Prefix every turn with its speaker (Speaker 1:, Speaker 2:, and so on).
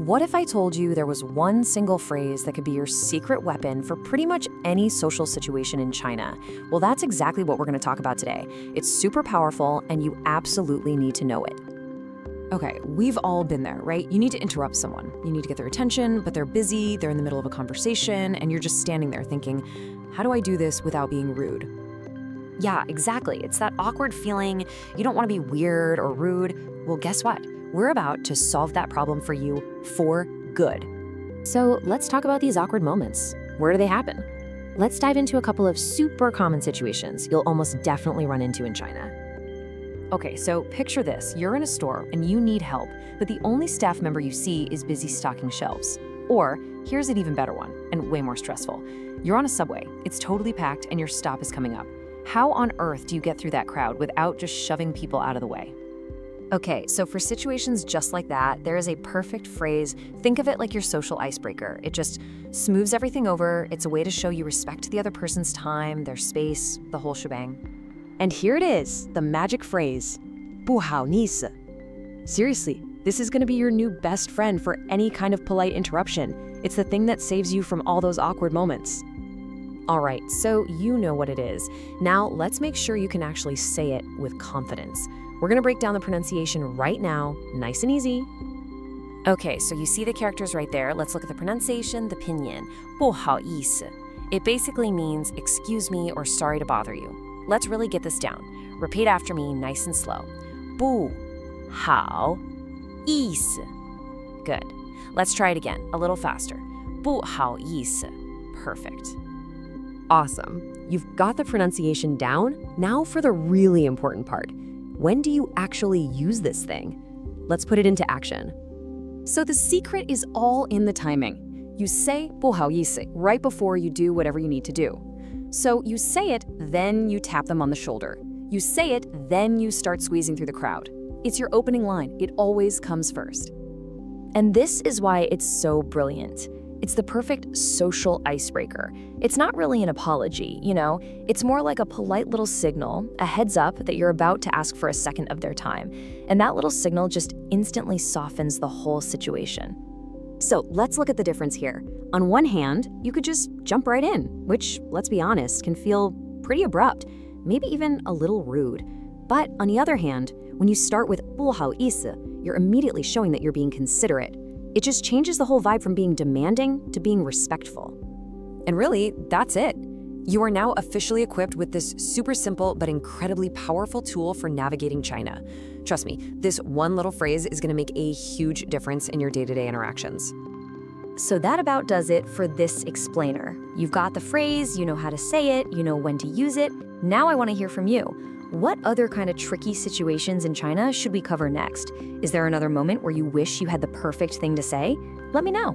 Speaker 1: What if I told you there was one single phrase that could be your secret weapon for pretty much any social situation in China? Well, that's exactly what we're going to talk about today. It's super powerful, and you absolutely need to know it.
Speaker 2: Okay, we've all been there, right? You need to interrupt someone. You need to get their attention, but they're busy, they're in the middle of a conversation, and you're just standing there thinking, how do I do this without being rude?
Speaker 1: Yeah, exactly. It's that awkward feeling. You don't want to be weird or rude. Well, guess what? We're about to solve that problem for you for good. So let's talk about these awkward moments. Where do they happen? Let's dive into a couple of super common situations you'll almost definitely run into in China. Okay, so picture this. You're in a store and you need help, but the only staff member you see is busy stocking shelves. Or here's an even better one, and way more stressful. You're on a subway, it's totally packed, and your stop is coming up. How on earth do you get through that crowd without just shoving people out of the way? Okay, so for situations just like that, there is a perfect phrase. Think of it like your social icebreaker. It just smooths everything over. It's a way to show you respect the other person's time, their space, the whole shebang. And here it is, the magic phrase, 不好意思. Seriously, this is gonna be your new best friend for any kind of polite interruption. It's the thing that saves you from all those awkward moments. All right, so you know what it is. Now let's make sure you can actually say it with confidence. We're gonna break down the pronunciation right now, nice and easy. Okay, so you see the characters right there. Let's look at the pronunciation, the pinyin, 不好意思. It basically means excuse me or sorry to bother you. Let's really get this down. Repeat after me, nice and slow. 不好意思. Good. Let's try it again, a little faster. 不好意思. Perfect. Awesome. You've got the pronunciation down. Now for the really important part. When do you actually use this thing? Let's put it into action. So the secret is all in the timing. You say 不好意思 right before you do whatever you need to do. So you say it, then you tap them on the shoulder. You say it, then you start squeezing through the crowd. It's your opening line. It always comes first. And this is why it's so brilliant. It's the perfect social icebreaker. It's not really an apology, you know? It's more like a polite little signal, a heads up that you're about to ask for a second of their time. And that little signal just instantly softens the whole situation. So let's look at the difference here. On one hand, you could just jump right in, which, let's be honest, can feel pretty abrupt, maybe even a little rude. But on the other hand, when you start with 不好意思, you're immediately showing that you're being considerate. It just changes the whole vibe from being demanding to being respectful. And really, that's it. You are now officially equipped with this super simple but incredibly powerful tool for navigating China. Trust me, this one little phrase is going to make a huge difference in your day-to-day interactions. So that about does it for this explainer. You've got the phrase, you know how to say it, you know when to use it. Now I want to hear from you. What other kind of tricky situations in China should we cover next? Is there another moment where you wish you had the perfect thing to say? Let me know.